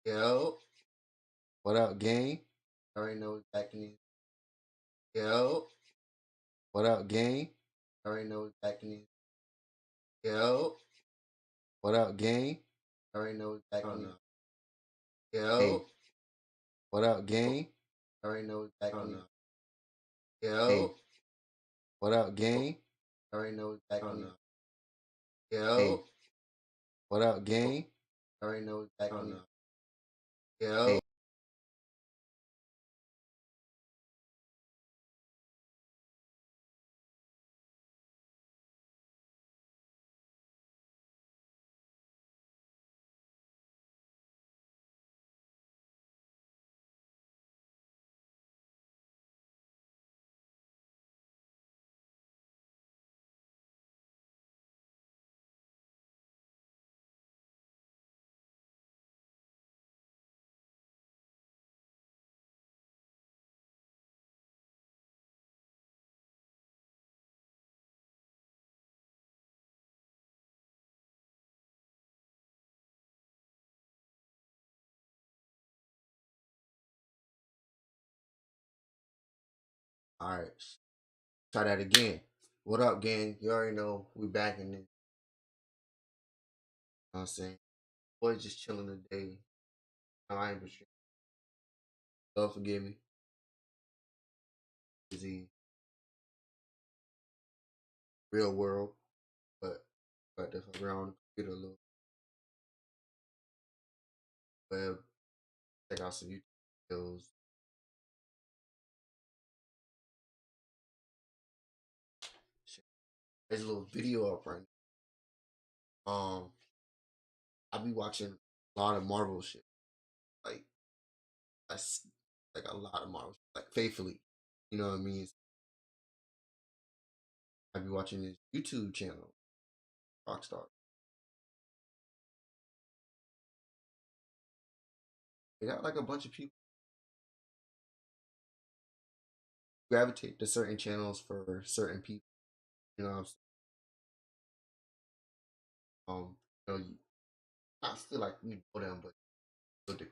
Yo, what up, gang? I already know what's happening. Yo, what up, gang? I already know what's happening. Yo, what up, gang? I already know what's happening. Yo, what up, gang? I already know what's happening. Yo, what up, gang? I already know what's happening. Yo, what up, gang? I already know what's happening. Yo. All right, try that again. What up, gang? You already know we back in this. You know what I'm saying? Boys just chilling today. No, I ain't restricted. Don't forgive me. Busy real world, but if I'm around the computer a little web, check out some YouTube videos. Shit. There's a little video up right now. I be watching a lot of Marvel shit. Like that's like a lot of Marvel shit. Like faithfully. You know what I mean? I be watching this YouTube channel, Rockstar. They got like a bunch of people gravitate to certain channels for certain people. You know what I'm saying? You know, I feel like you know them, but they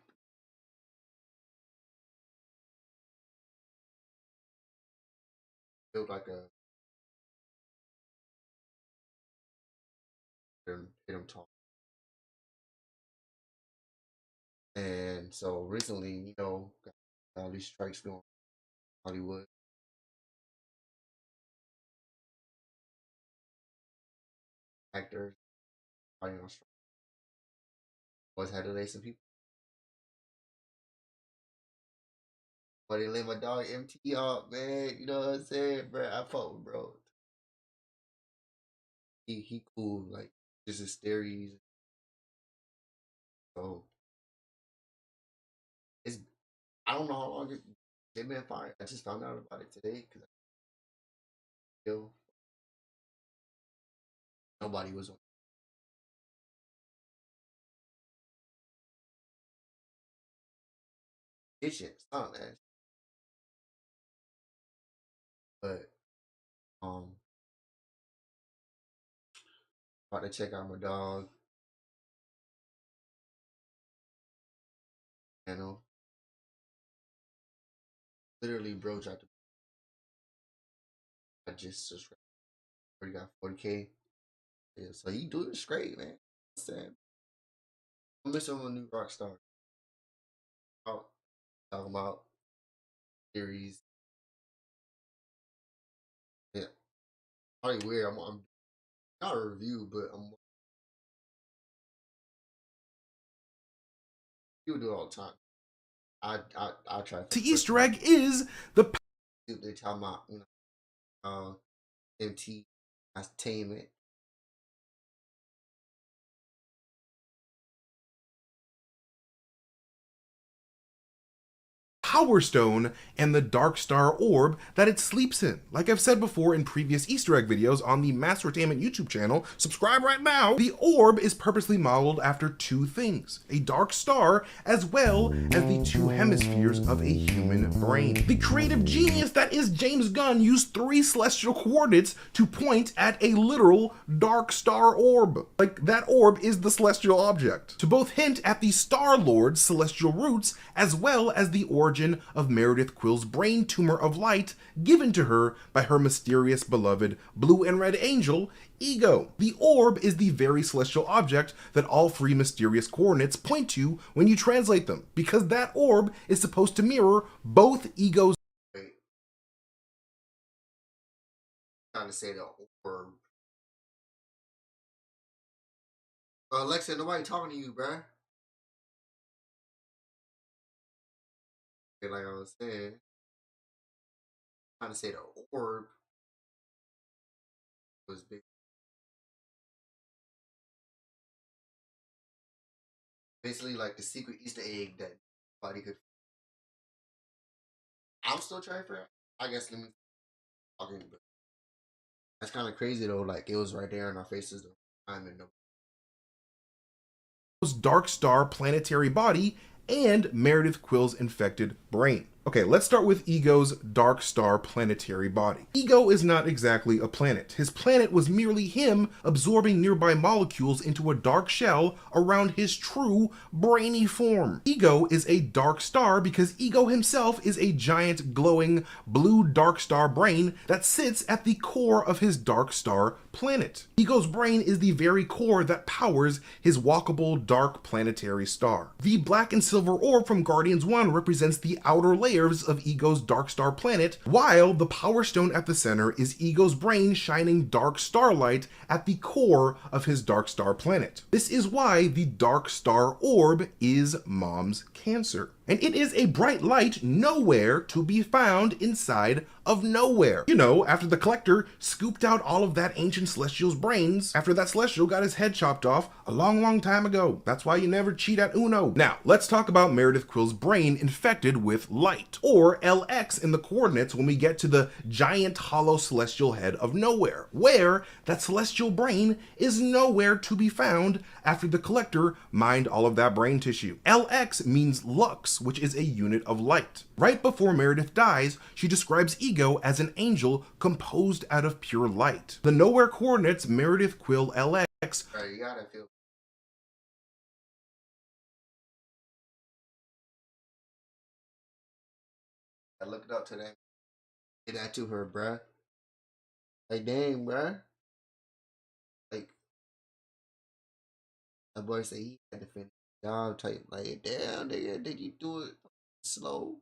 build like a hit them talk. And so recently, you know, got all these strikes going in Hollywood. Actors fighting on strike. Always had to lay some people. But they let my dog MT up, man. You know what I'm saying, bro? I fuck with bro. He cool, like just his theories. So it's I don't know how long they've been fired. I just found out about it today because still nobody was on kitchen. It's not that. But um, about to check out my dog. You know, literally, bro, dropped. I just subscribed. Already got 40K. Yeah, so he doing straight, man. Saying, I'm missing a new rock star. Out talking about series. Yeah, probably weird. I'm not a review, but people do it all the time. I try to To Easter egg is the they talking about MT entertainment. Power Stone and the Dark Star Orb that it sleeps in. Like I've said before in previous Easter egg videos on the Mastertainment YouTube channel, subscribe right now, the orb is purposely modeled after two things, a dark star as well as the two hemispheres of a human brain. The creative genius that is James Gunn used 3 celestial coordinates to point at a literal dark star orb. Like, that orb is the celestial object, to both hint at the Star-Lord's celestial roots as well as the origin of Meredith Quill's brain tumor of light given to her by her mysterious beloved blue and red angel, Ego. The orb is the very celestial object that all 3 mysterious coordinates point to when you translate them, because that orb is supposed to mirror both Ego's. Wait, I'm trying to say the orb. Alexa, nobody talking to you, bruh. Like I was saying, trying to say the orb was big. Basically, like the secret Easter egg that nobody could. I'm still trying to figure out. I guess let me talking, but that's kind of crazy though. Like it was right there in our faces the whole time, and no. Dark star planetary body and Meredith Quill's infected brain. Okay, let's start with Ego's dark star planetary body. Ego is not exactly a planet. His planet was merely him absorbing nearby molecules into a dark shell around his true brainy form. Ego is a dark star because Ego himself is a giant glowing blue dark star brain that sits at the core of his dark star planet. Ego's brain is the very core that powers his walkable dark planetary star. The black and silver orb from Guardians 1 represents the outer layer of Ego's dark star planet, while the power stone at the center is Ego's brain shining dark starlight at the core of his dark star planet. This is why the dark star orb is Mom's cancer. And it is a bright light nowhere to be found inside of nowhere. You know, after the collector scooped out all of that ancient celestial's brains, after that celestial got his head chopped off a long time ago. That's why you never cheat at Uno. Now, let's talk about Meredith Quill's brain infected with light, or LX in the coordinates when we get to the giant hollow celestial head of nowhere, where that celestial brain is nowhere to be found after the collector mined all of that brain tissue. LX means lux, which is a unit of light. Right before Meredith dies, she describes Ego as an angel composed out of pure light. The nowhere coordinates Meredith Quill LX. Right, you gotta feel. I looked up to that. Did that to her, bruh. Like, dang, bruh. Like, that boy said he had to finish the job type. Like, damn, nigga, did you do it slow?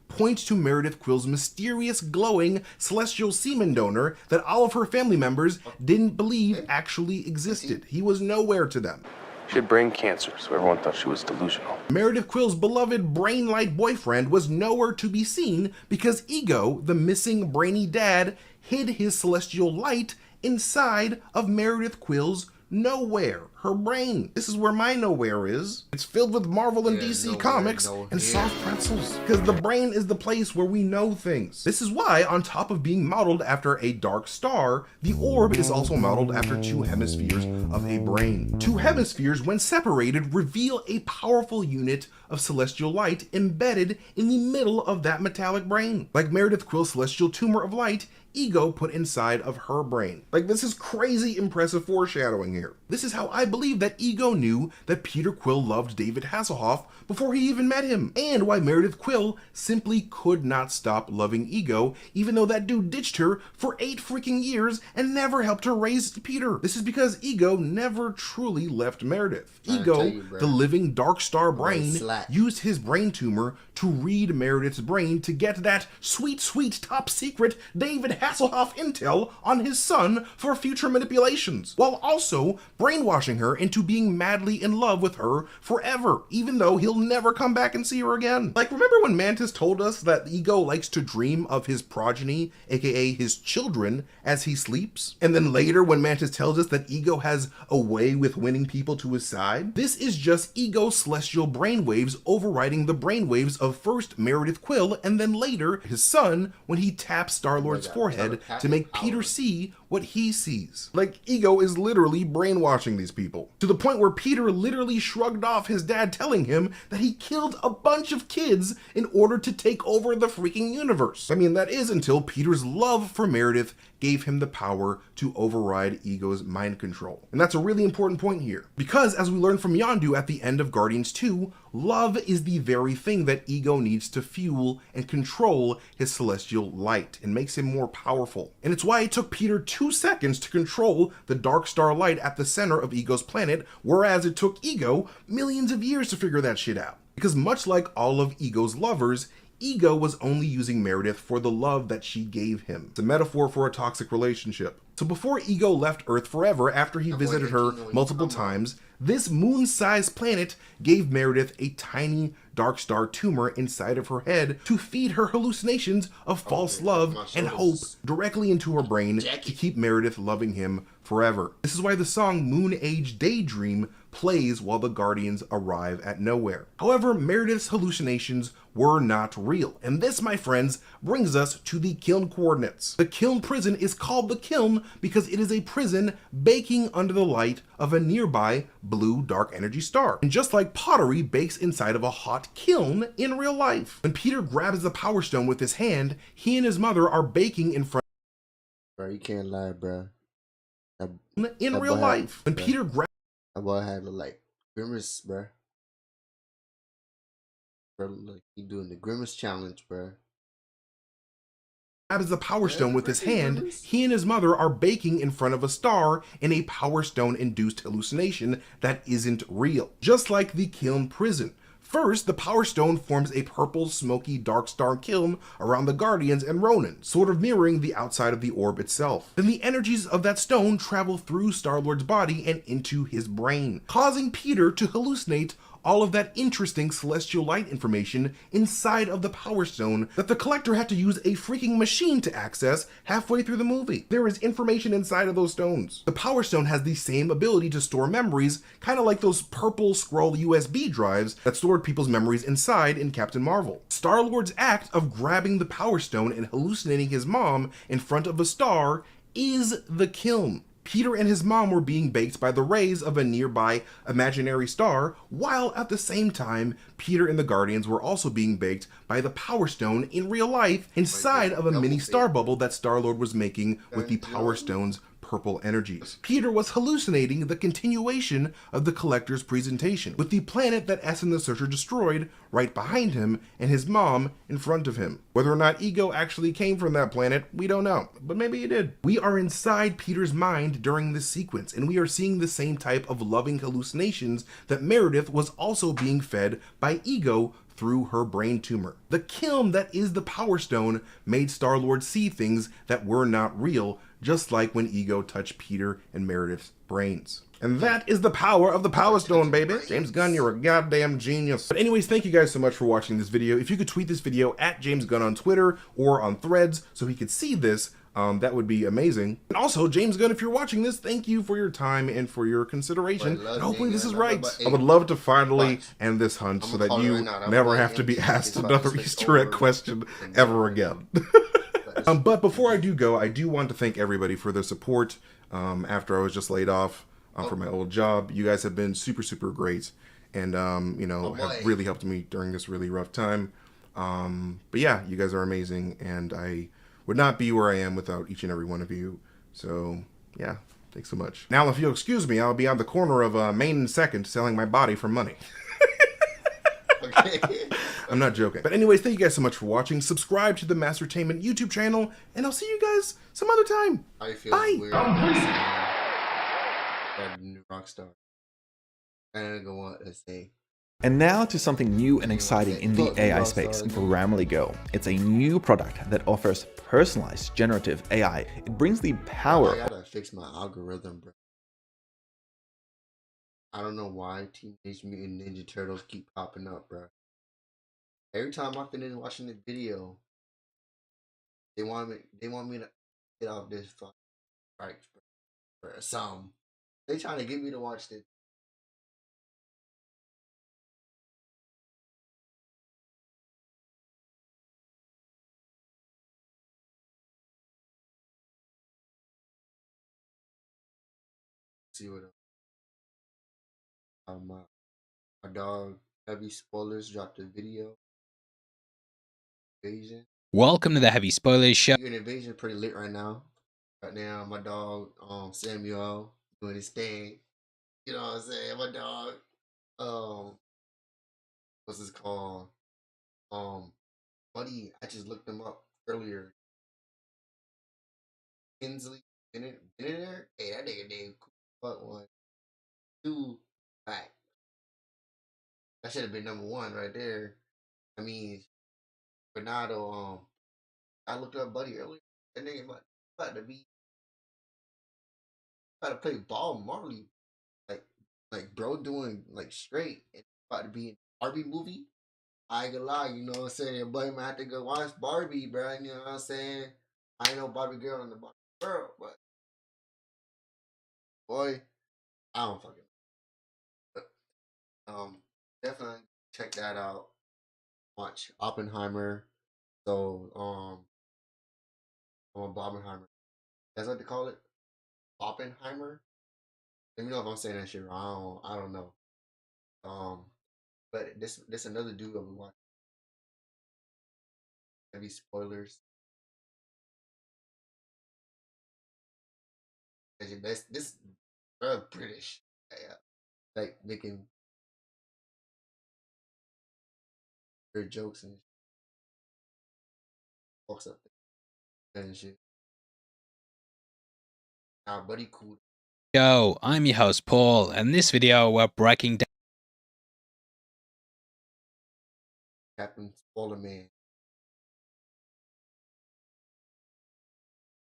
Points to Meredith Quill's mysterious glowing celestial semen donor that all of her family members didn't believe actually existed. He was nowhere to them. She had brain cancer, so everyone thought she was delusional. Meredith Quill's beloved brain light boyfriend was nowhere to be seen because Ego, the missing brainy dad, hid his celestial light inside of Meredith Quill's nowhere, her brain. This is where my nowhere is. It's filled with Marvel and DC nowhere, comics and soft pretzels, because the brain is the place where we know things. This is why, on top of being modeled after a dark star, the orb is also modeled after 2 hemispheres of a brain. 2 hemispheres, when separated, reveal a powerful unit of celestial light embedded in the middle of that metallic brain. Like Meredith Quill's celestial tumor of light, Ego put inside of her brain. Like, this is crazy impressive foreshadowing here. This is how I believe that Ego knew that Peter Quill loved David Hasselhoff before he even met him, and why Meredith Quill simply could not stop loving Ego, even though that dude ditched her for 8 freaking years and never helped her raise Peter. This is because Ego never truly left Meredith. Ego, the living dark star brain, used his brain tumor to read Meredith's brain to get that sweet top secret David Hasselhoff intel on his son for future manipulations, while also brainwashing her into being madly in love with her forever, even though he'll never come back and see her again. Like, remember when Mantis told us that Ego likes to dream of his progeny, aka his children, as he sleeps? And then later when Mantis tells us that Ego has a way with winning people to his side? This is just Ego's celestial brainwaves overriding the brainwaves of first Meredith Quill and then later his son when he taps Star-Lord's forehead to make Peter see what he sees. Like, Ego is literally brainwashing these people, to the point where Peter literally shrugged off his dad telling him that he killed a bunch of kids in order to take over the freaking universe. I mean, that is until Peter's love for Meredith gave him the power to override Ego's mind control. And that's a really important point here, because as we learned from Yondu at the end of Guardians 2, love is the very thing that Ego needs to fuel and control his celestial light and makes him more powerful. And it's why it took Peter 2 seconds to control the dark star light at the center of Ego's planet, whereas it took Ego millions of years to figure that shit out. Because much like all of Ego's lovers, Ego was only using Meredith for the love that she gave him. It's a metaphor for a toxic relationship. So before Ego left Earth forever after he visited her multiple times, this moon-sized planet gave Meredith a tiny dark star tumor inside of her head to feed her hallucinations of false love and hope directly into her brain to keep Meredith loving him forever. This is why the song Moon Age Daydream plays while the Guardians arrive at nowhere. However, Meredith's hallucinations were not real, and this, my friends, brings us to the Kiln coordinates. The Kiln prison is called the Kiln because it is a prison baking under the light of a nearby blue dark energy star. And just like pottery bakes inside of a hot kiln in real life. When Peter grabs the Power Stone with his hand, he and his mother are baking in front. Bro, you can't lie, bro. In real life. When Peter grabs. That boy had like grimace, bro. Bro, look, he doing the grimace challenge, bro. Grabs the Power Stone with his hand, he and his mother are baking in front of a star in a Power Stone-induced hallucination that isn't real. Just like the Kiln prison. First, the Power Stone forms a purple, smoky, dark star kiln around the Guardians and Ronan, sort of mirroring the outside of the orb itself. Then the energies of that stone travel through Star-Lord's body and into his brain, causing Peter to hallucinate all of that interesting celestial light information inside of the Power Stone that the Collector had to use a freaking machine to access halfway through the movie. There is information inside of those stones. The Power Stone has the same ability to store memories, kind of like those purple scroll USB drives that stored people's memories inside in Captain Marvel. Star-Lord's act of grabbing the Power Stone and hallucinating his mom in front of a star is the Kiln. Peter and his mom were being baked by the rays of a nearby imaginary star, while at the same time, Peter and the Guardians were also being baked by the Power Stone in real life inside of a mini star bubble that Star-Lord was making with the Power Stone's purple energies. Peter was hallucinating the continuation of the Collector's presentation, with the planet that S and the Searcher destroyed right behind him and his mom in front of him. Whether or not Ego actually came from that planet, we don't know, but maybe he did. We are inside Peter's mind during this sequence, and we are seeing the same type of loving hallucinations that Meredith was also being fed by Ego through her brain tumor. The kiln that is the Power Stone made Star-Lord see things that were not real, just like when Ego touched Peter and Meredith's brains. And that is the power of the Power Stone, baby. James Gunn, you're a goddamn genius. But anyways, thank you guys so much for watching this video. If you could tweet this video at James Gunn on Twitter or on Threads so he could see this, that would be amazing. And also, James Gunn, if you're watching this, thank you for your time and for your consideration. And hopefully this is right. I would love to finally end this hunt so that you never have to be asked another Easter egg question ever again. But before I do go, I do want to thank everybody for their support after I was just laid off from my old job. You guys have been super, super great and, you know, have really helped me during this really rough time. But yeah, you guys are amazing, and I would not be where I am without each and every one of you. So yeah, thanks so much. Now, if you'll excuse me, I'll be on the corner of Main and 2nd selling my body for money. Okay. I'm not joking. But anyways, thank you guys so much for watching. Subscribe to the Mastertainment YouTube channel, and I'll see you guys some other time. I feel bye. Weird. That new rock star. I don't know what to say. And now to something new and exciting in the AI space, Grammarly Go. It's a new product that offers personalized generative AI. It brings the power. I gotta fix my algorithm, bro. I don't know why Teenage Mutant Ninja Turtles keep popping up, bro. Every time I finish watching the video, they want me to get off this fucking strike, bro. Some they trying to get me to watch this. See what my dog Heavy Spoilers dropped a video. Invasion. Welcome to the Heavy Spoilers Show. Invasion pretty lit right now. Right now, my dog Samuel doing his thing. You know what I'm saying? My dog, what's this called? Buddy, I just looked him up earlier. Kinsley Bennett, hey, that nigga name cool. Fuck one, two, back. That should have been number one right there. I mean, Bernardo. I looked up Buddy earlier. That nigga about to play Ball Marley. Like bro doing like straight and about to be in Barbie movie. I ain't gonna lie, you know what I'm saying? Boy, man, I have to go watch Barbie, bro. You know what I'm saying? I ain't no Barbie girl in the Barbie world, but boy, I don't fucking know. But, definitely check that out. Watch Oppenheimer. So, Oppenheimer. That's what they call it? Oppenheimer? Let me know if I'm saying that shit wrong. I don't know. But this another dude that we watch. Heavy spoilers. This British. Yeah. Like making weird jokes and walks up there and shit. Nah, buddy cool. Yo, I'm your host Paul, and this video we're breaking Captain Spoiler Man.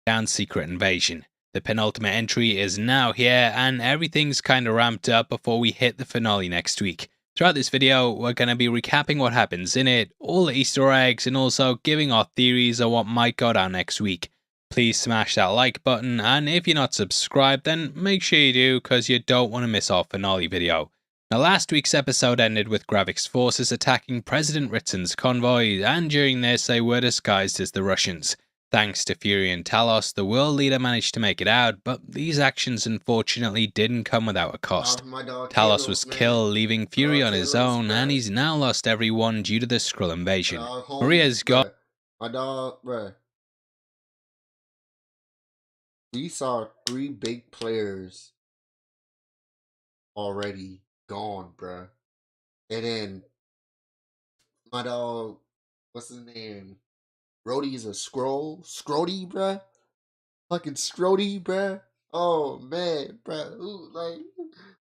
down Secret Invasion. The penultimate entry is now here, and everything's kinda ramped up before we hit the finale next week. Throughout this video, we're going to be recapping what happens in it, all the Easter eggs, and also giving our theories on what might go down next week. Please smash that like button, and if you're not subscribed, then make sure you do, because you don't want to miss our finale video. Now, last week's episode ended with Gravik's forces attacking President Ritzen's convoy, and during this they were disguised as the Russians. Thanks to Fury and Talos, the world leader managed to make it out, but these actions unfortunately didn't come without a cost. Talos was killed, leaving Fury on his own, and he's now lost everyone due to the Skrull invasion. Maria's gone. My dog, bruh. We saw 3 big players already gone, bruh. And then my dog, what's his name? Rhodey's a Scrody, bruh. Fucking Scrody, bruh. Oh man, bruh.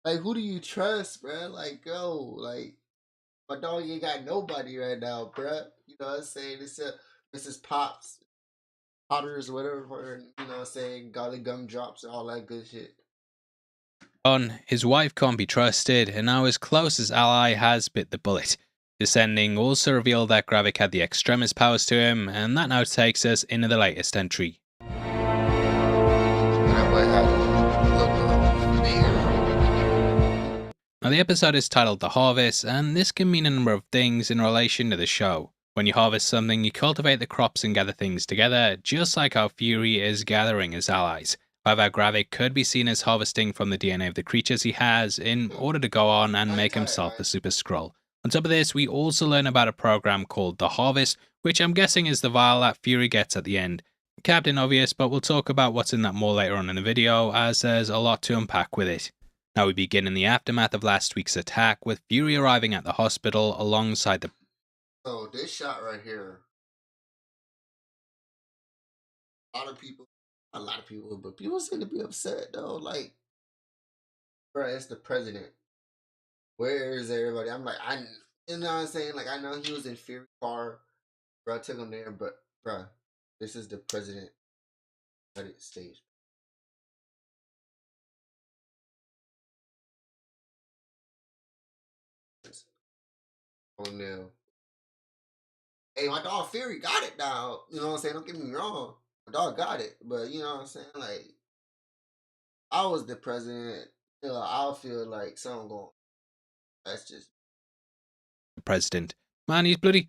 Who do you trust, bruh? Like, go, like, my dog ain't got nobody right now, bruh. You know what I'm saying? This is Potters, whatever. You know what I'm saying? Golly gumdrops and all that good shit. His wife can't be trusted, and now his closest ally has bit the bullet. This ending also revealed that Gravik had the extremis powers to him, and that now takes us into the latest entry. Now, the episode is titled The Harvest, and this can mean a number of things in relation to the show. When you harvest something, you cultivate the crops and gather things together, just like how Fury is gathering his allies. However, Gravik could be seen as harvesting from the DNA of the creatures he has in order to go on and make himself the Super Skrull. On top of this, we also learn about a program called The Harvest, which I'm guessing is the vial that Fury gets at the end. Captain obvious, but we'll talk about what's in that more later on in the video, as there's a lot to unpack with it. Now we begin in the aftermath of last week's attack, with Fury arriving at the hospital alongside the... So this shot right here, not a lot of people, but people seem to be upset though. Like, bro, it's the president. Where is everybody? I'm like, you know what I'm saying? Like, I know he was in Fury Car, bro. I took him there, but bro, this is the president of the United States. Oh no. Hey, my dog Fury got it now. You know what I'm saying? Don't get me wrong. My dog got it. But you know what I'm saying? Like, I was the president. You know, I feel like something going. That's just President. Man, he's bloody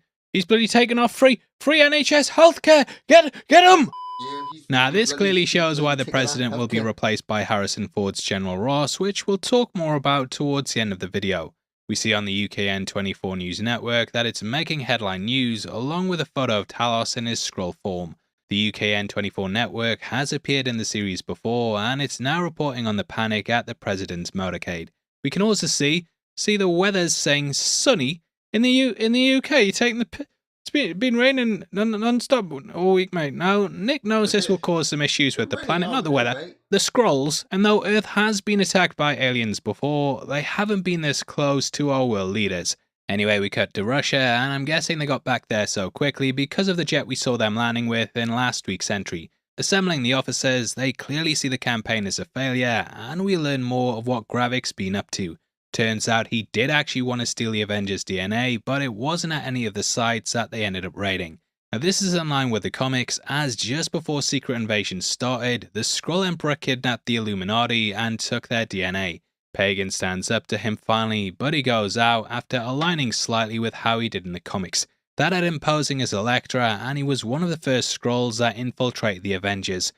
taking off free NHS healthcare. Get him! yeah. Now, He's this clearly he's shows why bloody the taking out president will be healthcare. replaced by Harrison Ford's General Ross, which we'll talk more about towards the end of the video. We see on the UKN24 News Network that it's making headline news, along with a photo of Talos in his scroll form. The UKN24 network has appeared in the series before, and it's now reporting on the panic at the president's motorcade. We can also see the weather's saying sunny in the UK. Taking the it's been raining non-stop all week, mate. Now, Nick knows this will cause some issues with the planet, not the weather. The Skrulls, and though Earth has been attacked by aliens before, they haven't been this close to our world leaders. Anyway, we cut to Russia, and I'm guessing they got back there so quickly because of the jet we saw them landing with in last week's entry. Assembling the officers, they clearly see the campaign as a failure, and we learn more of what Gravik's been up to. Turns out he did actually want to steal the Avengers' DNA, but it wasn't at any of the sites that they ended up raiding. Now, this is in line with the comics, as just before Secret Invasion started, the Skrull Emperor kidnapped the Illuminati and took their DNA. Pagan stands up to him finally, but he goes out after aligning slightly with how he did in the comics. That had him posing as Elektra, and he was one of the first Skrulls that infiltrate the Avengers.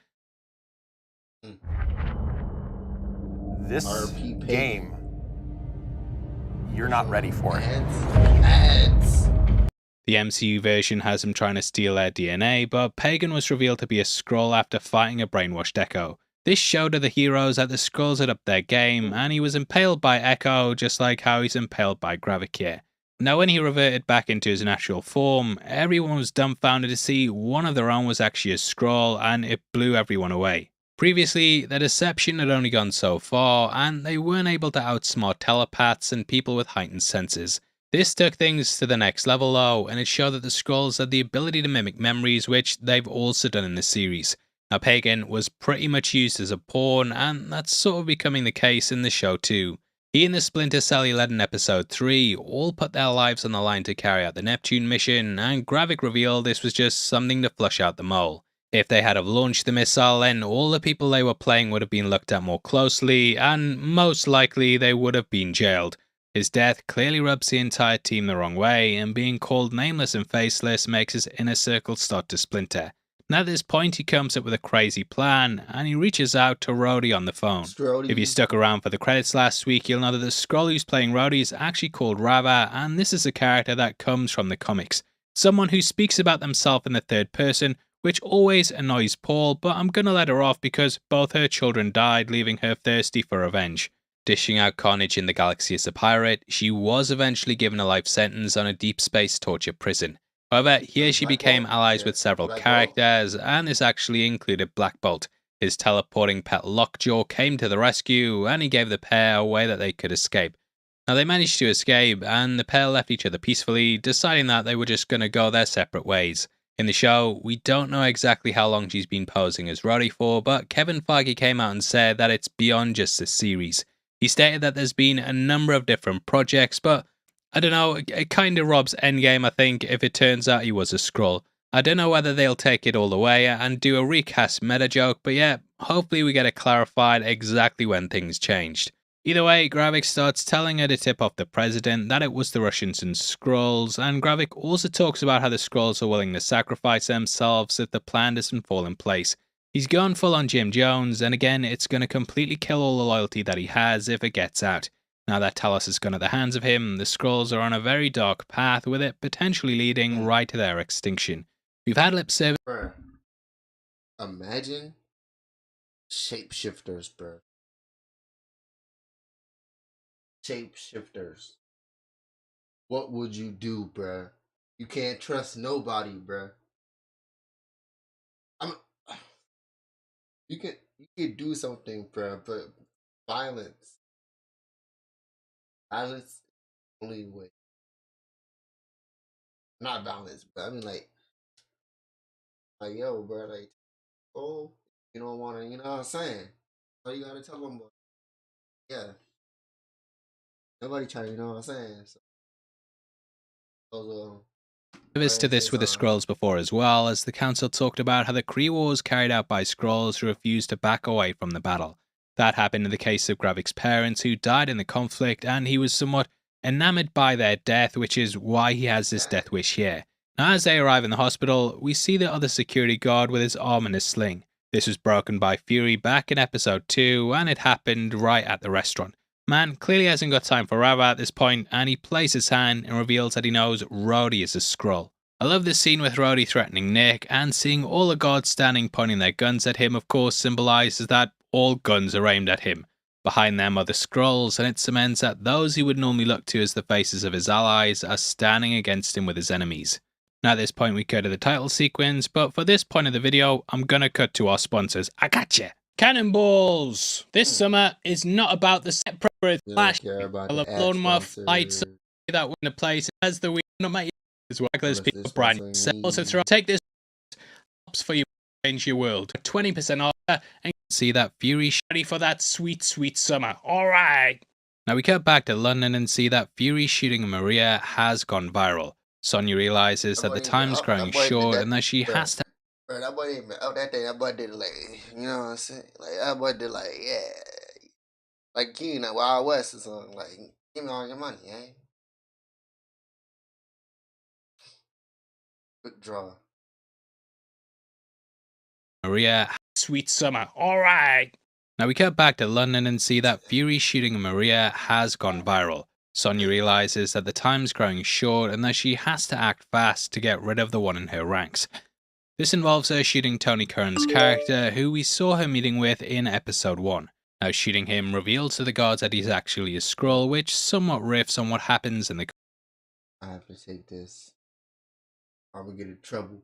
This RP game, you're not ready for it. Ads. The MCU version has him trying to steal their DNA, but Pagan was revealed to be a Skrull after fighting a brainwashed Echo. This showed to the heroes that the Skrulls had upped their game, and he was impaled by Echo just like how he's impaled by Gravik here. Now, when he reverted back into his natural form, everyone was dumbfounded to see one of their own was actually a Skrull, and it blew everyone away. Previously, the deception had only gone so far, and they weren't able to outsmart telepaths and people with heightened senses. This took things to the next level though, and it showed that the Skrulls had the ability to mimic memories, which they've also done in the series. Now, Pagan was pretty much used as a pawn, and that's sort of becoming the case in the show too. He and the Splinter Cell he led in episode 3 all put their lives on the line to carry out the Neptune mission, and Gravik revealed this was just something to flush out the mole. If they had have launched the missile, then all the people they were playing would have been looked at more closely, and most likely they would have been jailed. His death clearly rubs the entire team the wrong way, and being called nameless and faceless makes his inner circle start to splinter. And at this point, he comes up with a crazy plan, and he reaches out to Rhodey on the phone. If you stuck around for the credits last week, you'll know that the Skrull who's playing Rhodey is actually called Rava, and this is a character that comes from the comics. Someone who speaks about themselves in the third person, which always annoys Paul, but I'm gonna let her off because both her children died, leaving her thirsty for revenge. Dishing out carnage in the galaxy as a pirate, she was eventually given a life sentence on a deep space torture prison. However, here she became allies with several characters, and this actually included Black Bolt. His teleporting pet Lockjaw came to the rescue, and he gave the pair a way that they could escape. Now, they managed to escape, and the pair left each other peacefully, deciding that they were just going to go their separate ways. In the show, we don't know exactly how long she's been posing as Rhodey for, but Kevin Feige came out and said that it's beyond just this series. He stated that there's been a number of different projects, but I don't know, it kind of robs Endgame, I think, if it turns out he was a Skrull. I don't know whether they'll take it all the way and do a recast meta joke, but yeah, hopefully we get it clarified exactly when things changed. Either way, Gravik starts telling her to tip off the president that it was the Russians and Skrulls, and Gravik also talks about how the Skrulls are willing to sacrifice themselves if the plan doesn't fall in place. He's gone full on Jim Jones, and again, it's going to completely kill all the loyalty that he has if it gets out. Now that Talos has gone at the hands of him, the Skrulls are on a very dark path, with it potentially leading right to their extinction. We've had lip service. Bruh. Imagine shapeshifters, bruh. Shapeshifters. What would you do, bruh? You can't trust nobody, bruh. You can do something, bruh, but violence only way. Not balance, but I mean like yo, bro, like oh, you don't want to, you know what I'm saying? All you gotta tell them, but yeah, nobody trying, you know what I'm saying? So those Service to this with the Skrulls before as well, as the council talked about how the Kree War was carried out by Skrulls who refused to back away from the battle. That happened in the case of Gravik's parents who died in the conflict, and he was somewhat enamored by their death, which is why he has this death wish here. Now as they arrive in the hospital, we see the other security guard with his arm in a sling. This was broken by Fury back in episode 2, and it happened right at the restaurant. Man clearly hasn't got time for Rava at this point, and he plays his hand and reveals that he knows Rhodey is a Skrull. I love this scene with Rhodey threatening Nick, and seeing all the guards standing pointing their guns at him of course symbolises that all guns are aimed at him. Behind them are the Skrulls, and it cements that those he would normally look to as the faces of his allies are standing against him with his enemies. Now at this point we cut to the title sequence, but for this point of the video, I'm gonna cut to our sponsors. I gotcha! Cannonballs! This summer is not about the separate flash. I love blown my flights that win the place as the week not my as well as people brand. So also throw take this for you change your world. 20% off and see that Fury ready for that sweet summer. Alright. Now we cut back to London and see that Fury shooting Maria has gone viral. Sonya realizes that the time's growing short and that she has to. Bro, that boy didn't out that day. That boy did like, you know what I'm saying? Like that boy did like, yeah, like you know, Wild West or something. Like, give me all your money, eh? Quick draw. Maria, sweet summer. Alright. Now we cut back to London and see that Fury shooting Maria has gone viral. Sonya realizes that the time's growing short and that she has to act fast to get rid of the one in her ranks. This involves her shooting Tony Curran's character, who we saw her meeting with in episode 1. Now shooting him reveals to the guards that he's actually a Skrull, which somewhat riffs on what happens in the. I have to take this, or we get in trouble.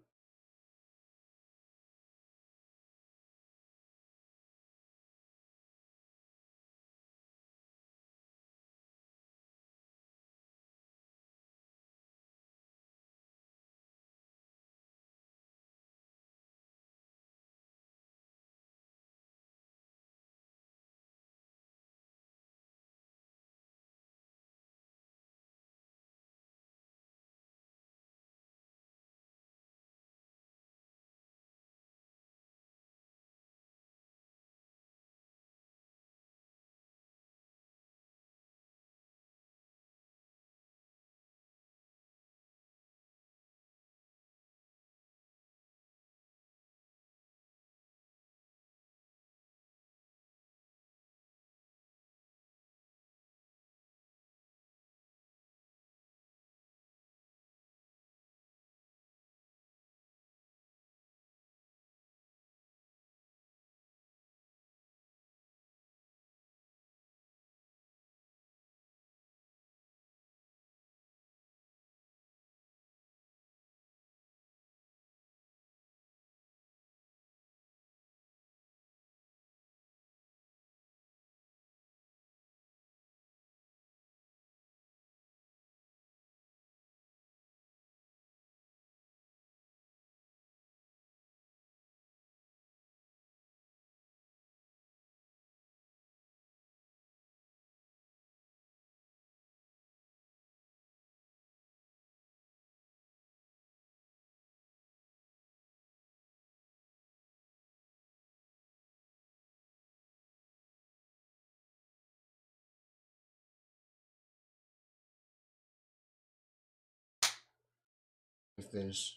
Finish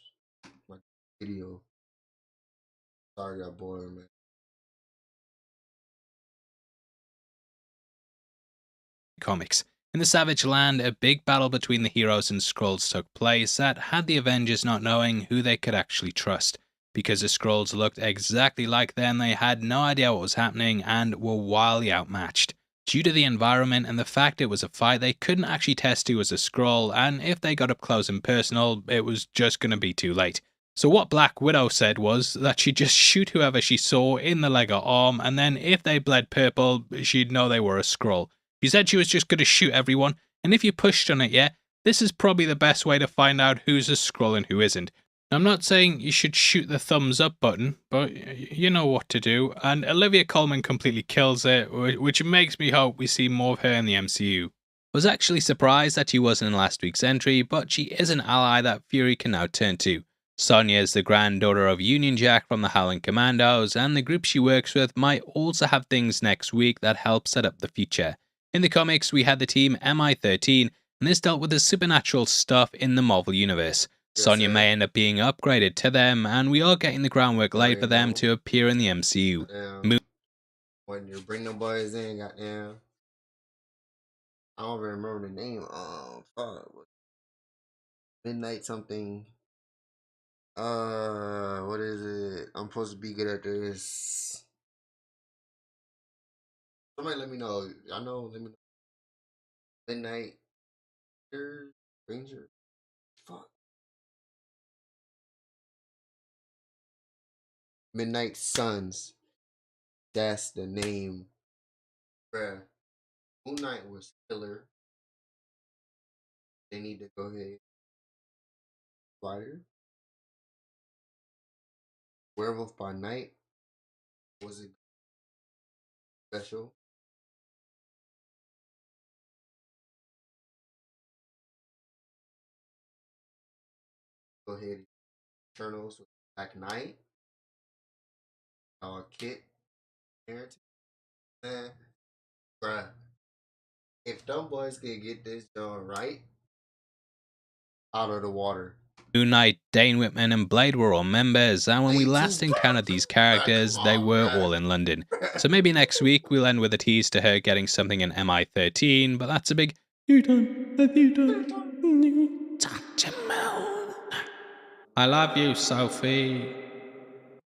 my video. Sorry, I got bored, man. Comics. In the Savage Land, a big battle between the heroes and Skrulls took place that had the Avengers not knowing who they could actually trust. Because the Skrulls looked exactly like them, they had no idea what was happening and were wildly outmatched. Due to the environment and the fact it was a fight, they couldn't actually test who was a Skrull, and if they got up close and personal, it was just going to be too late. So what Black Widow said was that she'd just shoot whoever she saw in the leg or arm, and then if they bled purple, she'd know they were a Skrull. She said she was just going to shoot everyone, and if you pushed on it yet, this is probably the best way to find out who's a Skrull and who isn't. I'm not saying you should shoot the thumbs up button, but you know what to do, and Olivia Colman completely kills it, which makes me hope we see more of her in the MCU. Was actually surprised that she wasn't in last week's entry, but she is an ally that Fury can now turn to. Sonya is the granddaughter of Union Jack from the Howling Commandos, and the group she works with might also have things next week that help set up the future. In the comics, we had the team MI-13, and this dealt with the supernatural stuff in the Marvel Universe. Sonya may end up being upgraded to them, and we are getting the groundwork laid for them to appear in the MCU. When you bring them boys in, goddamn. I don't even remember the name. Fuck. Midnight something. What is it? I'm supposed to be good at this. Somebody let me know. I know. Let me know. Midnight Ranger. Fuck. Midnight Suns. That's the name. Bruh. Moon Knight was killer. They need to go ahead. Spider. Werewolf by Night. Was it special? Go ahead. Eternals with Black Knight. Kit. Man, bruh. If them boys can get this done right, out of the water. Moon Knight, Dane Whitman, and Blade were all members, and when we last encountered these characters, they were all in London. So maybe next week we'll end with a tease to her getting something in MI-13, but that's a big you done, have you done? Touch him out. I love you, Sophie.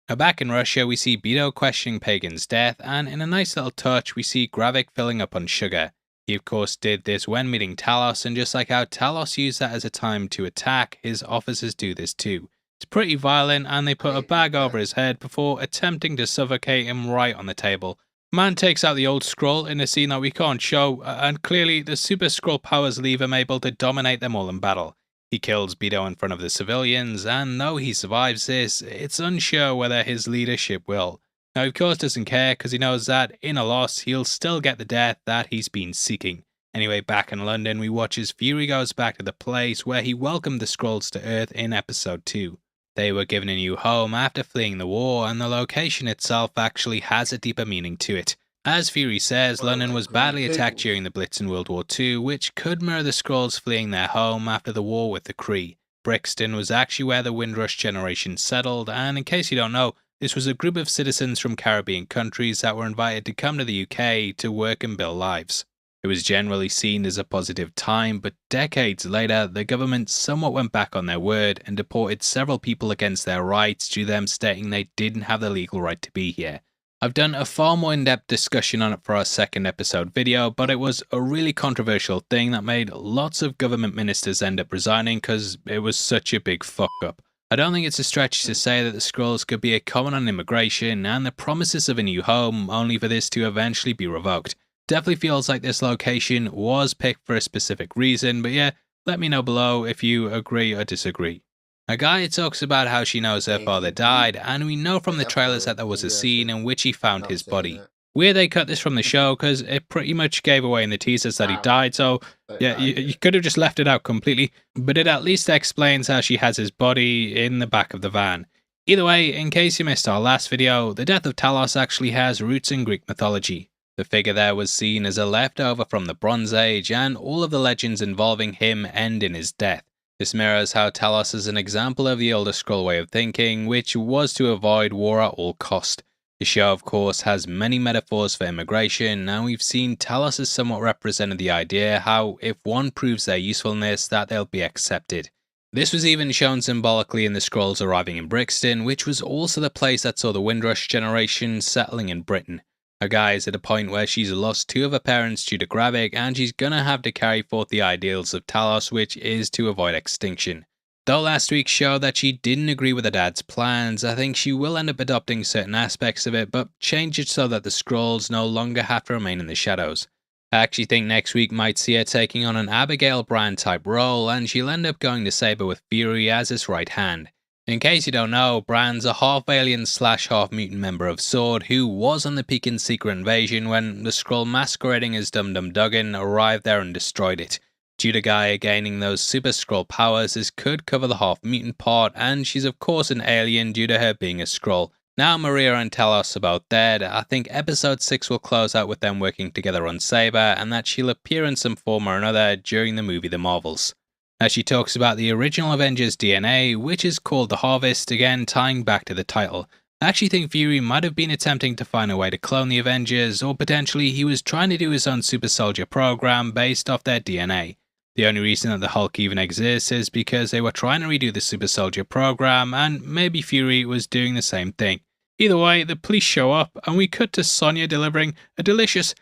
Now back in Russia, we see Beto questioning Pagan's death, and in a nice little touch, we see Gravik filling up on sugar. He of course did this when meeting Talos, and just like how Talos used that as a time to attack, his officers do this too. It's pretty violent, and they put a bag over his head before attempting to suffocate him right on the table. Man takes out the old Skrull in a scene that we can't show, and clearly the Super Skrull powers leave him able to dominate them all in battle. He kills Beto in front of the civilians, and though he survives this, it's unsure whether his leadership will. Now, he of course doesn't care because he knows that, in a loss, he'll still get the death that he's been seeking. Anyway, back in London, we watch as Fury goes back to the place where he welcomed the Skrulls to Earth in episode 2. They were given a new home after fleeing the war, and the location itself actually has a deeper meaning to it. As Fury says, London was badly attacked during the Blitz in World War II, which could mirror the Skrulls fleeing their home after the war with the Kree. Brixton was actually where the Windrush generation settled, and in case you don't know, this was a group of citizens from Caribbean countries that were invited to come to the UK to work and build lives. It was generally seen as a positive time, but decades later, the government somewhat went back on their word and deported several people against their rights due to them stating they didn't have the legal right to be here. I've done a far more in-depth discussion on it for our second episode video, but it was a really controversial thing that made lots of government ministers end up resigning because it was such a big fuck up. I don't think it's a stretch to say that the Skrulls could be a comment on immigration and the promises of a new home, only for this to eventually be revoked. Definitely feels like this location was picked for a specific reason, but yeah, let me know below if you agree or disagree. A guy talks about how she knows her father died, and we know from the trailers that there was a scene in which he found his body. Weird they cut this from the show because it pretty much gave away in the teasers that he died, so yeah, you could have just left it out completely, but it at least explains how she has his body in the back of the van. Either way, in case you missed our last video, the death of Talos actually has roots in Greek mythology. The figure there was seen as a leftover from the Bronze Age, and all of the legends involving him end in his death. This mirrors how Talos is an example of the Elder Skrull way of thinking, which was to avoid war at all cost. The show, of course, has many metaphors for immigration, and we've seen Talos has somewhat represented the idea how if one proves their usefulness, that they'll be accepted. This was even shown symbolically in the Skrulls arriving in Brixton, which was also the place that saw the Windrush generation settling in Britain. Her guy is at a point where she's lost two of her parents due to Gravik, and she's gonna have to carry forth the ideals of Talos, which is to avoid extinction. Though last week showed that she didn't agree with her dad's plans, I think she will end up adopting certain aspects of it, but change it so that the Skrulls no longer have to remain in the shadows. I actually think next week might see her taking on an Abigail Brand type role, and she'll end up going to Saber with Fury as his right hand. In case you don't know, Brand's a half alien slash half mutant member of SWORD who was on the Pekin Secret Invasion when the Skrull masquerading as Dum Dum Dugan arrived there and destroyed it. Due to Gaia gaining those Super Skrull powers, this could cover the half mutant part, and she's of course an alien due to her being a Skrull. Now Maria and Talos are both dead, I think episode 6 will close out with them working together on Saber, and that she'll appear in some form or another during the movie The Marvels. Now she talks about the original Avengers DNA, which is called the Harvest, again tying back to the title. I actually think Fury might have been attempting to find a way to clone the Avengers, or potentially he was trying to do his own super soldier program based off their DNA. The only reason that the Hulk even exists is because they were trying to redo the super soldier program, and maybe Fury was doing the same thing. Either way, the police show up, and we cut to Sonya delivering a delicious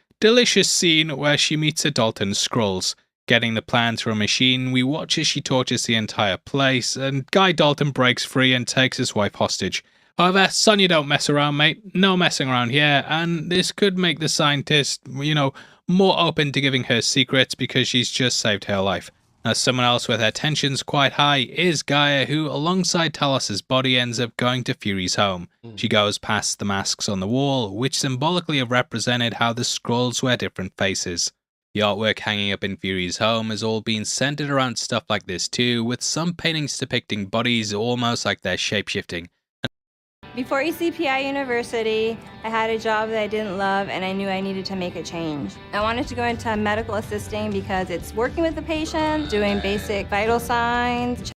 scene where she meets a Dalton Skrulls. Getting the plans for a machine, we watch as she tortures the entire place, and Guy Dalton breaks free and takes his wife hostage. However, Sonya don't mess around, mate. No messing around here, and this could make the scientist, more open to giving her secrets because she's just saved her life. Now, someone else with her tensions quite high is Gaia, who, alongside Talos' body, ends up going to Fury's home. She goes past the masks on the wall, which symbolically have represented how the Skrulls wear different faces. The artwork hanging up in Fury's home has all been centered around stuff like this too, with some paintings depicting bodies almost like they're shapeshifting. Before ECPI University, I had a job that I didn't love and I knew I needed to make a change. I wanted to go into medical assisting because it's working with the patient, doing basic vital signs.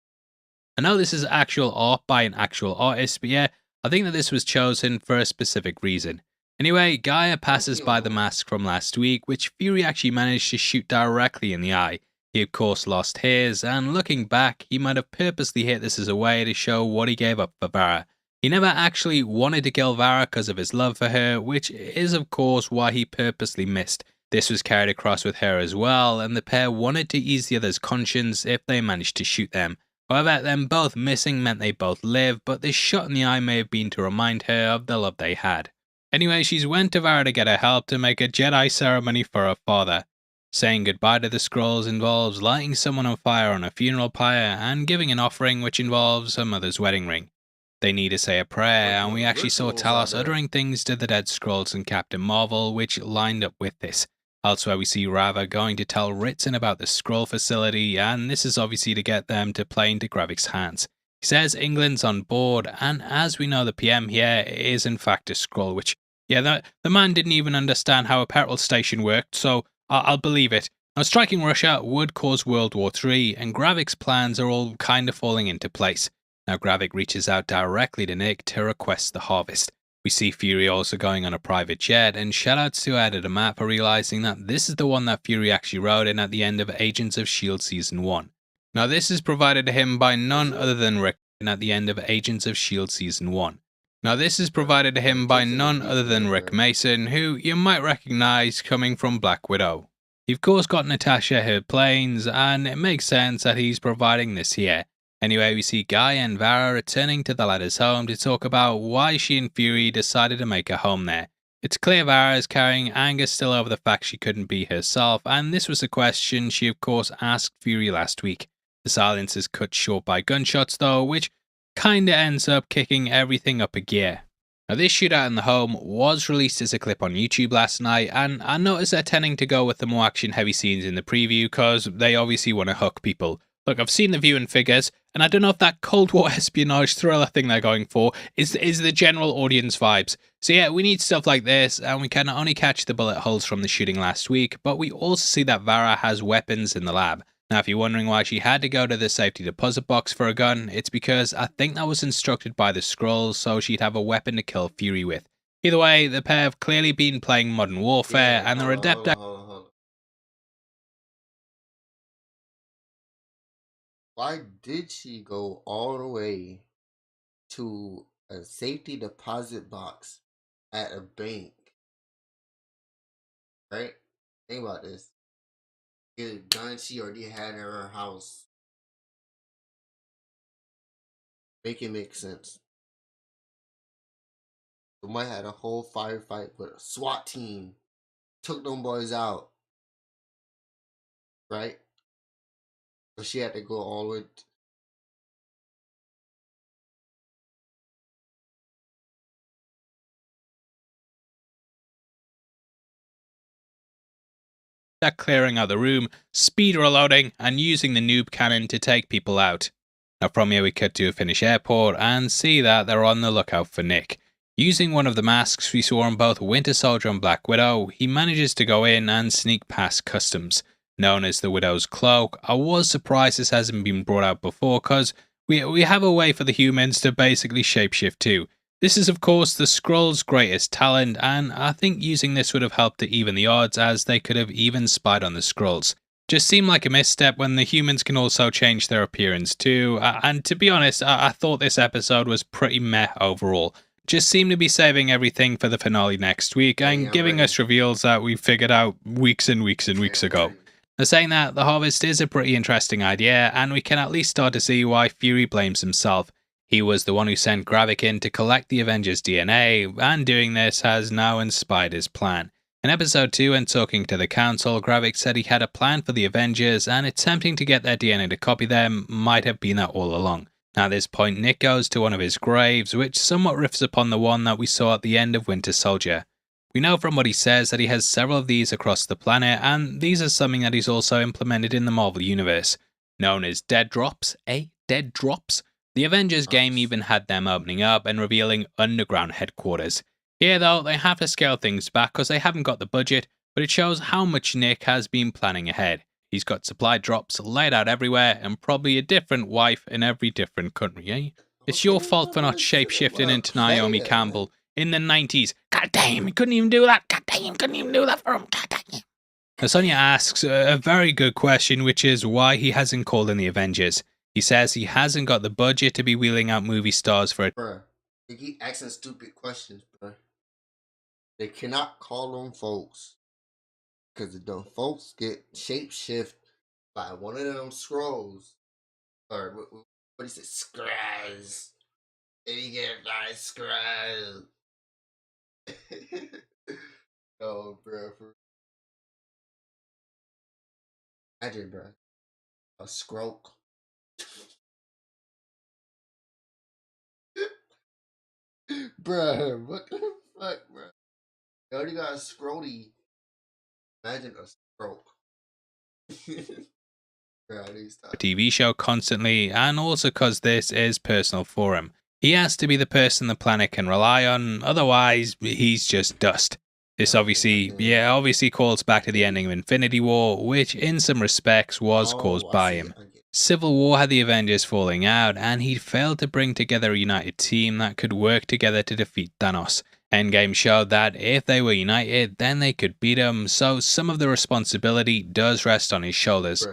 I know this is actual art by an actual artist, but yeah, I think that this was chosen for a specific reason. Anyway, Gaia passes by the mask from last week, which Fury actually managed to shoot directly in the eye. He of course lost his, and looking back, he might have purposely hit this as a way to show what he gave up for Vara. He never actually wanted to kill Vara because of his love for her, which is of course why he purposely missed. This was carried across with her as well, and the pair wanted to ease the other's conscience if they managed to shoot them. However, them both missing meant they both live, but this shot in the eye may have been to remind her of the love they had. Anyway, she's went to Vara to get her help to make a Jedi ceremony for her father. Saying goodbye to the Skrulls involves lighting someone on fire on a funeral pyre and giving an offering which involves her mother's wedding ring. They need to say a prayer, and we actually saw Talos uttering things to the dead Skrulls and Captain Marvel, which lined up with this. Elsewhere, we see Rava going to tell Ritson about the Skrull facility, and this is obviously to get them to play into Gravik's hands. He says England's on board, and as we know, the PM here is in fact a Skrull, which, yeah, the man didn't even understand how a petrol station worked, so I'll believe it. Now, striking Russia would cause World War III, and Gravik's plans are all kind of falling into place. Now, Gravik reaches out directly to Nick to request the harvest. We see Fury also going on a private jet, and shoutouts to Editor Matt for realizing that this is the one that Fury actually wrote in at the end of Agents of S.H.I.E.L.D. Season 1. Now, this is provided to him by none other than Rick at the end of Agents of S.H.I.E.L.D. Season 1. Now, this is provided to him by none other than Rick Mason, who you might recognize coming from Black Widow. You've of course got Natasha her planes, and it makes sense that he's providing this here. Anyway, we see Guy and Vara returning to the latter's home to talk about why she and Fury decided to make a home there. It's clear Vara is carrying anger still over the fact she couldn't be herself, and this was a question she of course asked Fury last week. The silence is cut short by gunshots though, which kinda ends up kicking everything up a gear. Now, this shootout in the home was released as a clip on YouTube last night, and I noticed they're tending to go with the more action heavy scenes in the preview because they obviously want to hook people. Look, I've seen the viewing figures, and I don't know if that Cold War espionage thriller thing they're going for is the general audience vibes. So yeah, we need stuff like this, and we can not only catch the bullet holes from the shooting last week, but we also see that Vara has weapons in the lab. Now, if you're wondering why she had to go to the safety deposit box for a gun, it's because I think that was instructed by the Skrulls so she'd have a weapon to kill Fury with. Either way, the pair have clearly been playing Modern Warfare, and they're adept at... Why did she go all the way to a safety deposit box at a bank? Right? Think about this. Get a gun she already had in her house. Make it make sense. Somebody had a whole firefight with a SWAT team. Took them boys out. right? So she had to go all the way. That clearing out the room, speed reloading, and using the noob cannon to take people out. Now from here we cut to a Finnish airport and see that they're on the lookout for Nick. Using one of the masks we saw on both Winter Soldier and Black Widow, he manages to go in and sneak past customs. Known as the Widow's Cloak, I was surprised this hasn't been brought out before because we have a way for the humans to basically shapeshift too. This is of course the Skrulls' greatest talent, and I think using this would have helped to even the odds, as they could have even spied on the Skrulls. Just seemed like a misstep when the humans can also change their appearance too, and to be honest, I thought this episode was pretty meh overall. Just seemed to be saving everything for the finale next week and giving us reveals that we figured out weeks and weeks and weeks ago. Now saying that, the Harvest is a pretty interesting idea, and we can at least start to see why Fury blames himself. He was the one who sent Gravik in to collect the Avengers' DNA, and doing this has now inspired his plan. In episode 2, when talking to the Council, Gravik said he had a plan for the Avengers, and attempting to get their DNA to copy them might have been that all along. Now at this point, Nick goes to one of his graves, which somewhat riffs upon the one that we saw at the end of Winter Soldier. We know from what he says that he has several of these across the planet, and these are something that he's also implemented in the Marvel Universe. Known as Dead Drops, Dead Drops? The Avengers game even had them opening up and revealing underground headquarters. Here though, they have to scale things back because they haven't got the budget, but it shows how much Nick has been planning ahead. He's got supply drops laid out everywhere and probably a different wife in every different country, eh? It's your fault for not shapeshifting into Naomi Campbell in the 90s. God damn, he couldn't even do that. God damn, couldn't even do that for him. God damn. Now Sonia asks a very good question, which is why he hasn't called in the Avengers. He says he hasn't got the budget to be wheeling out movie stars for it. Bruh, they keep asking stupid questions, bruh. They cannot call on folks. Because the dumb folks get shapeshift by one of them scrolls. Or what is it? Scries. And you get by scries. Oh, bro. Imagine, bro. A scroll. Bruh, what the fuck, bruh? You already got a scrolly. Imagine a stroke. TV show constantly, and also because this is personal for him. He has to be the person the planet can rely on, otherwise he's just dust. This obviously calls back to the ending of Infinity War, which in some respects was caused by him. Civil War had the Avengers falling out, and he'd failed to bring together a united team that could work together to defeat Thanos. Endgame showed that if they were united, then they could beat him, so some of the responsibility does rest on his shoulders.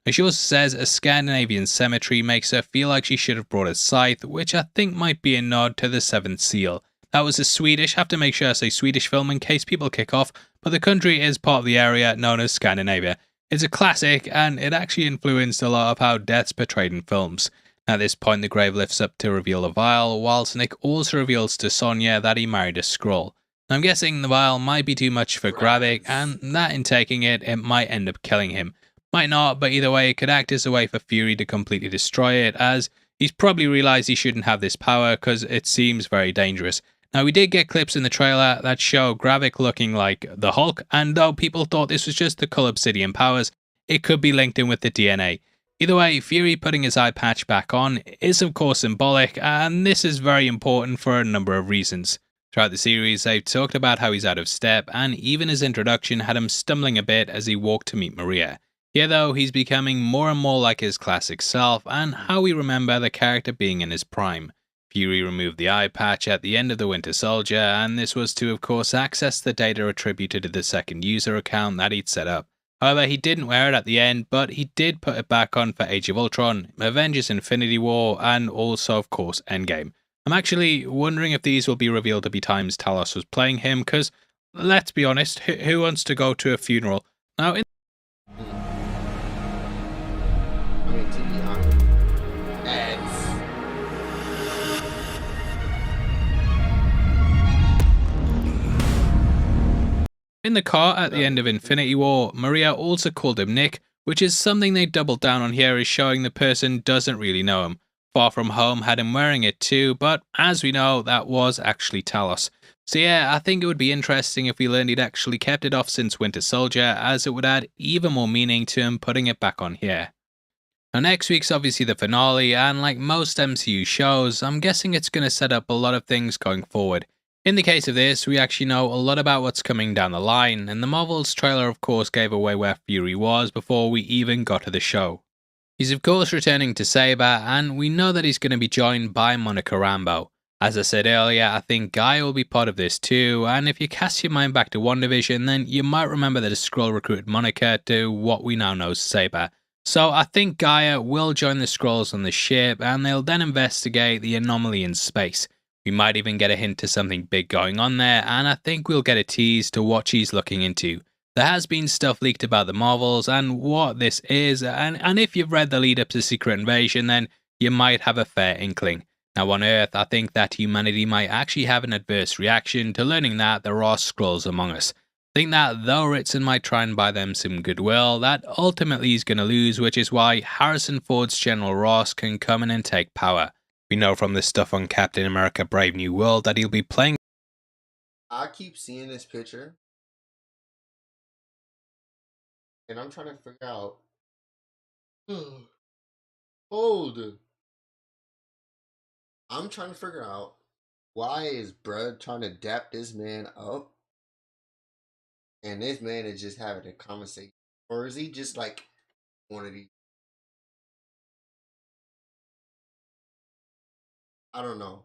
She also says a Scandinavian cemetery makes her feel like she should have brought a scythe, which I think might be a nod to the Seventh Seal. That was a Swedish, have to make sure I say Swedish film in case people kick off, but the country is part of the area known as Scandinavia. It's a classic, and it actually influenced a lot of how death's portrayed in films. At this point, the grave lifts up to reveal a vial, whilst Nick also reveals to Sonya that he married a Skrull. I'm guessing the vial might be too much for Gravik, and that in taking it, it might end up killing him. Might not, but either way, it could act as a way for Fury to completely destroy it, as he's probably realised he shouldn't have this power because it seems very dangerous. Now, we did get clips in the trailer that show Gravik looking like the Hulk, and though people thought this was just the Cull Obsidian powers, it could be linked in with the DNA. Either way, Fury putting his eye patch back on is of course symbolic, and this is very important for a number of reasons. Throughout the series, they've talked about how he's out of step, and even his introduction had him stumbling a bit as he walked to meet Maria. Here though, he's becoming more and more like his classic self, and how we remember the character being in his prime. Fury removed the eye patch at the end of the Winter Soldier, and this was to of course access the data attributed to the second user account that he'd set up. However, he didn't wear it at the end, but he did put it back on for Age of Ultron, Avengers Infinity War, and also of course Endgame. I'm actually wondering if these will be revealed to be times Talos was playing him, because let's be honest, who wants to go to a funeral? Now, to be honest, In the car at the end of Infinity War, Maria also called him Nick, which is something they doubled down on here, is showing the person doesn't really know him. Far From Home had him wearing it too, but as we know, that was actually Talos. So yeah, I think it would be interesting if we learned he'd actually kept it off since Winter Soldier, as it would add even more meaning to him putting it back on here. Now next week's obviously the finale, and like most MCU shows, I'm guessing it's going to set up a lot of things going forward. In the case of this, we actually know a lot about what's coming down the line, and the Marvel's trailer of course gave away where Fury was before we even got to the show. He's of course returning to Saber, and we know that he's going to be joined by Monica Rambeau. As I said earlier, I think Guy will be part of this too, and if you cast your mind back to WandaVision, then you might remember that a Skrull recruited Monica to what we now know as Saber. So I think Gaia will join the Skrulls on the ship, and they'll then investigate the anomaly in space. We might even get a hint to something big going on there, and I think we'll get a tease to what she's looking into. There has been stuff leaked about the Marvels and what this is, and if you've read the lead up to Secret Invasion, then you might have a fair inkling. Now on Earth, I think that humanity might actually have an adverse reaction to learning that there are Skrulls among us. I think that though Ritson might try and buy them some goodwill, that ultimately he's going to lose, which is why Harrison Ford's General Ross can come in and take power. We know from the stuff on Captain America Brave New World that he'll be playing. I keep seeing this picture, and I'm trying to figure out. Hold. I'm trying to figure out why is bruh trying to dap this man up, and this man is just having a conversation, or is he just like one of these? I don't know.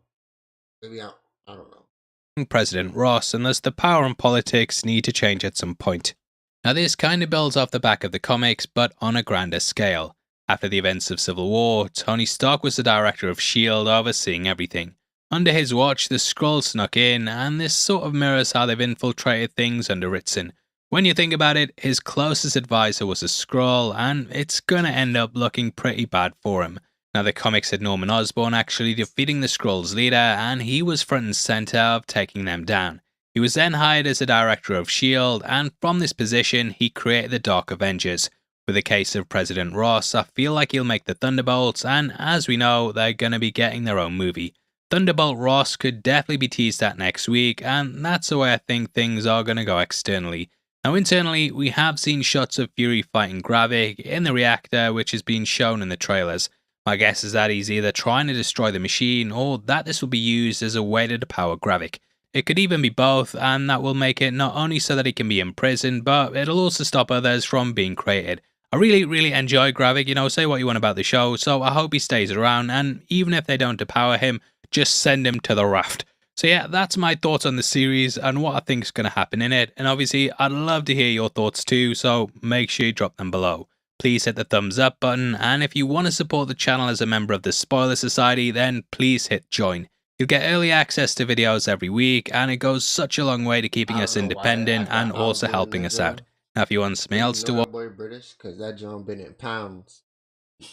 Maybe I don't know. President Ross, and thus the power and politics need to change at some point. Now this kind of builds off the back of the comics, but on a grander scale. After the events of Civil War, Tony Stark was the director of S.H.I.E.L.D. overseeing everything. Under his watch, the Skrulls snuck in, and this sort of mirrors how they've infiltrated things under Ritson. When you think about it, his closest advisor was a Skrull, and it's gonna end up looking pretty bad for him. Now the comics had Norman Osborn actually defeating the Skrulls' leader, and he was front and center of taking them down. He was then hired as a director of S.H.I.E.L.D., and from this position, he created the Dark Avengers. With the case of President Ross, I feel like he'll make the Thunderbolts, and as we know, they're going to be getting their own movie. Thunderbolt Ross could definitely be teased at next week, and that's the way I think things are going to go externally. Now internally, we have seen shots of Fury fighting Gravik in the reactor, which has been shown in the trailers. My guess is that he's either trying to destroy the machine, or that this will be used as a way to depower Gravik. It could even be both, and that will make it not only so that he can be imprisoned, but it'll also stop others from being created. I really enjoy Gravik, say what you want about the show, so I hope he stays around, and even if they don't depower him, just send him to the raft. So yeah, that's my thoughts on the series and what I think is going to happen in it, and obviously I'd love to hear your thoughts too, so make sure you drop them below. Please hit the thumbs up button, and if you want to support the channel as a member of the Spoiler Society, then please hit join. You'll get early access to videos every week, and it goes such a long way to keeping us independent and also helping us out. Now if you want something else to watch, boy British, because that John been in pounds.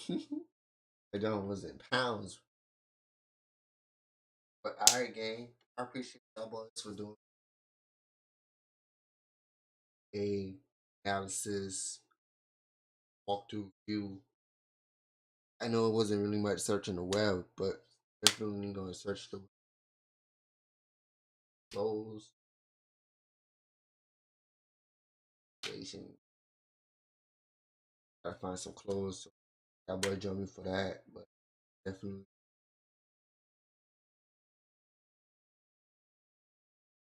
That John was in pounds. But alright, gang, I appreciate y'all boys for doing a analysis walkthrough view. I know it wasn't really much searching the web, but definitely gonna search the clothes station. Gotta find some clothes. So y'all boy join me for that, but definitely